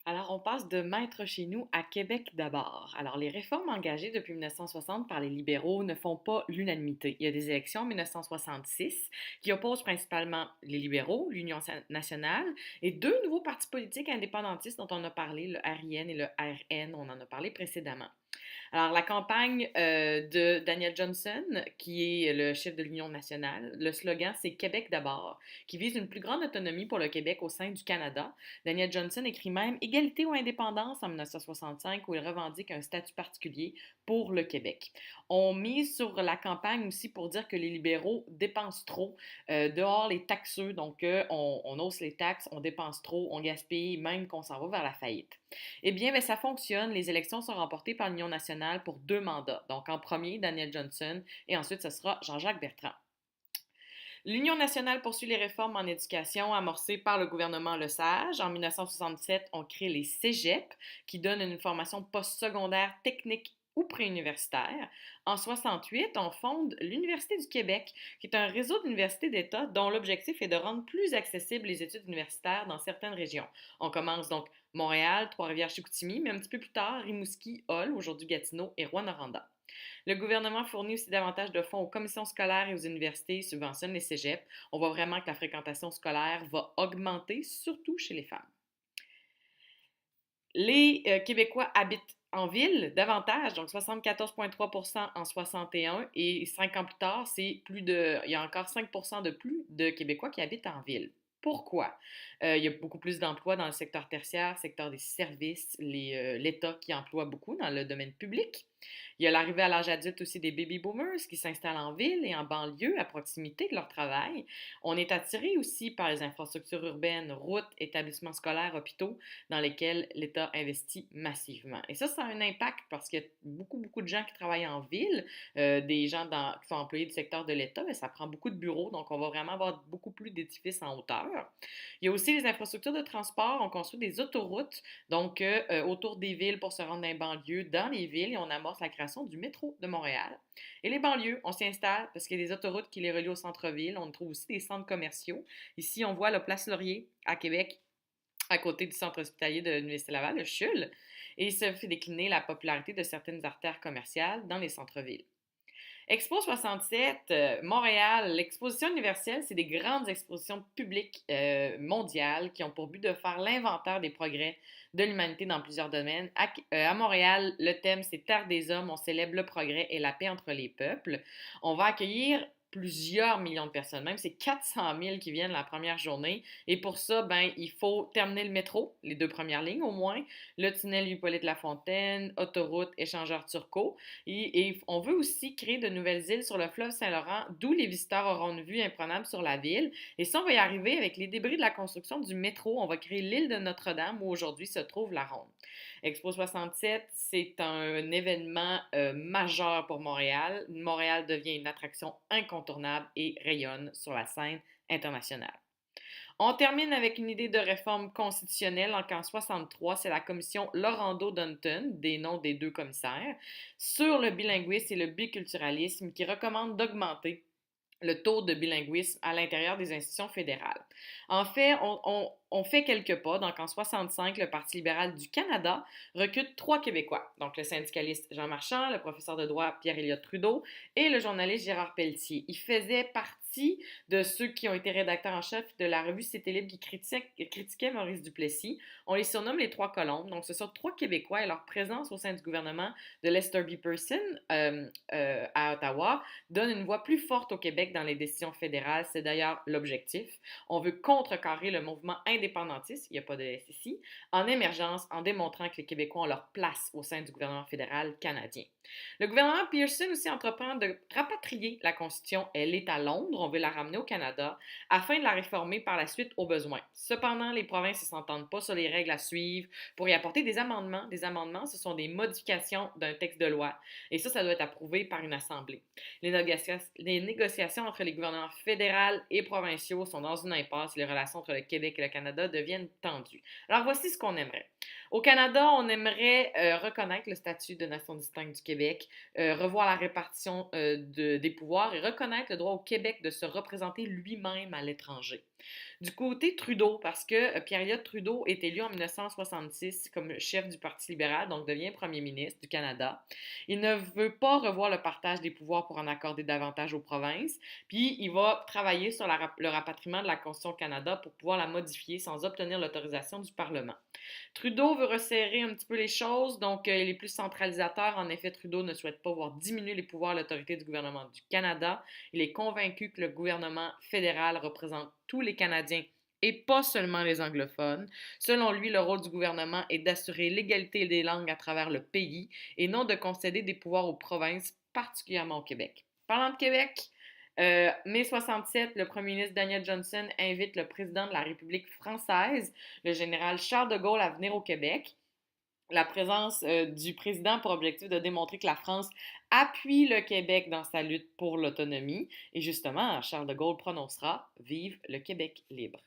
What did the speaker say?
Alors, on passe de Maître chez nous à Québec d'abord. Alors, les réformes engagées depuis 1960 par les libéraux ne font pas l'unanimité. Il y a des élections en 1966 qui opposent principalement les libéraux, l'Union nationale et deux nouveaux partis politiques indépendantistes dont on a parlé, le RIN et le RN, on en a parlé précédemment. Alors, la campagne de Daniel Johnson, qui est le chef de l'Union nationale, le slogan, c'est Québec d'abord, qui vise une plus grande autonomie pour le Québec au sein du Canada. Daniel Johnson écrit même Égalité ou indépendance en 1965, où il revendique un statut particulier pour le Québec. On mise sur la campagne aussi pour dire que les libéraux dépensent trop, dehors les taxeux, donc on hausse les taxes, on dépense trop, on gaspille, même qu'on s'en va vers la faillite. Eh bien, ben, ça fonctionne. Les élections sont remportées par l'Union nationale pour 2 mandats. Donc, en premier, Daniel Johnson et ensuite, ce sera Jean-Jacques Bertrand. L'Union nationale poursuit les réformes en éducation amorcées par le gouvernement Lesage. En 1967, on crée les cégeps qui donnent une formation postsecondaire technique ou préuniversitaire. En 68, on fonde l'Université du Québec, qui est un réseau d'universités d'État dont l'objectif est de rendre plus accessibles les études universitaires dans certaines régions. On commence donc Montréal, Trois-Rivières-Chicoutimi, mais un petit peu plus tard, Rimouski, Hull, aujourd'hui Gatineau et Rouyn-Noranda. Le gouvernement fournit aussi davantage de fonds aux commissions scolaires et aux universités, subventionne les cégeps. On voit vraiment que la fréquentation scolaire va augmenter, surtout chez les femmes. Les Québécois habitent en ville davantage, donc 74,3% en 61 et 5 ans plus tard, il y a encore 5% de plus de Québécois qui habitent en ville. Pourquoi? Il y a beaucoup plus d'emplois dans le secteur tertiaire, secteur des services, l'État qui emploie beaucoup dans le domaine public. Il y a l'arrivée à l'âge adulte aussi des baby boomers qui s'installent en ville et en banlieue à proximité de leur travail. On est attiré aussi par les infrastructures urbaines, routes, établissements scolaires, hôpitaux, dans lesquels l'État investit massivement. Et ça a un impact parce qu'il y a beaucoup de gens qui travaillent en ville, des gens qui sont employés du secteur de l'État, mais ça prend beaucoup de bureaux, donc on va vraiment avoir beaucoup plus d'édifices en hauteur. Il y a aussi les infrastructures de transport. On construit des autoroutes, donc autour des villes pour se rendre dans les banlieues, dans les villes, et on amorce la création du métro de Montréal. Et les banlieues, on s'y installe parce qu'il y a des autoroutes qui les relient au centre-ville. On trouve aussi des centres commerciaux. Ici, on voit la Place Laurier à Québec, à côté du centre hospitalier de l'Université Laval, le CHUL, et ça fait décliner la popularité de certaines artères commerciales dans les centres-villes. Expo 67, Montréal, l'exposition universelle, c'est des grandes expositions publiques mondiales qui ont pour but de faire l'inventaire des progrès de l'humanité dans plusieurs domaines. À Montréal, le thème, c'est Terre des hommes, on célèbre le progrès et la paix entre les peuples. On va accueillir plusieurs millions de personnes, même c'est 400 000 qui viennent la première journée. Et pour ça, ben, il faut terminer le métro, les 2 premières lignes au moins, le tunnel Hippolyte-Lafontaine, autoroute, échangeur turco. Et on veut aussi créer de nouvelles îles sur le fleuve Saint-Laurent, d'où les visiteurs auront une vue imprenable sur la ville. Et ça, on va y arriver avec les débris de la construction du métro. On va créer l'île de Notre-Dame où aujourd'hui se trouve la Ronde. Expo 67, c'est un événement majeur pour Montréal. Montréal devient une attraction incontournable et rayonne sur la scène internationale. On termine avec une idée de réforme constitutionnelle. En 63, c'est la commission Laurando-Dunton, des noms des deux commissaires, sur le bilinguisme et le biculturalisme qui recommande d'augmenter le taux de bilinguisme à l'intérieur des institutions fédérales. En fait, on fait quelques pas. Donc, en 65, le Parti libéral du Canada recrute 3 Québécois. Donc, le syndicaliste Jean Marchand, le professeur de droit Pierre-Éliott Trudeau et le journaliste Gérard Pelletier. Ils faisaient partie de ceux qui ont été rédacteurs en chef de la revue C'était libre qui critiquait Maurice Duplessis. On les surnomme les 3 colombes. Donc, ce sont 3 Québécois et leur présence au sein du gouvernement de Lester B. Pearson à Ottawa donne une voix plus forte au Québec dans les décisions fédérales. C'est d'ailleurs l'objectif. On veut contrecarrer le mouvement indépendantiste, il n'y a pas de SSI, en émergence en démontrant que les Québécois ont leur place au sein du gouvernement fédéral canadien. Le gouvernement Pearson aussi entreprend de rapatrier la Constitution. Elle est à Londres, on veut la ramener au Canada afin de la réformer par la suite au besoin. Cependant, les provinces ne s'entendent pas sur les règles à suivre pour y apporter des amendements. Des amendements, ce sont des modifications d'un texte de loi et ça doit être approuvé par une assemblée. Les négociations entre les gouvernements fédéraux et provinciaux sont dans une impasse et les relations entre le Québec et le Canada deviennent tendues. Alors voici ce qu'on aimerait. Au Canada, on aimerait reconnaître le statut de nation distincte du Québec, revoir la répartition des pouvoirs et reconnaître le droit au Québec de se représenter lui-même à l'étranger. Du côté Trudeau, parce que Pierre Elliott Trudeau est élu en 1966 comme chef du Parti libéral, donc devient premier ministre du Canada. Il ne veut pas revoir le partage des pouvoirs pour en accorder davantage aux provinces, puis il va travailler sur le rapatriement de la Constitution au Canada pour pouvoir la modifier sans obtenir l'autorisation du Parlement. Trudeau veut resserrer un petit peu les choses, donc il est plus centralisateur. En effet, Trudeau ne souhaite pas voir diminuer les pouvoirs et l'autorité du gouvernement du Canada. Il est convaincu que le gouvernement fédéral représente tous les Canadiens et pas seulement les anglophones. Selon lui, le rôle du gouvernement est d'assurer l'égalité des langues à travers le pays et non de concéder des pouvoirs aux provinces, particulièrement au Québec. Parlant de Québec, mai 67, le premier ministre Daniel Johnson invite le président de la République française, le général Charles de Gaulle, à venir au Québec. La présence du président a pour objectif de démontrer que la France appuie le Québec dans sa lutte pour l'autonomie. Et justement, Charles de Gaulle prononcera « Vive le Québec libre ».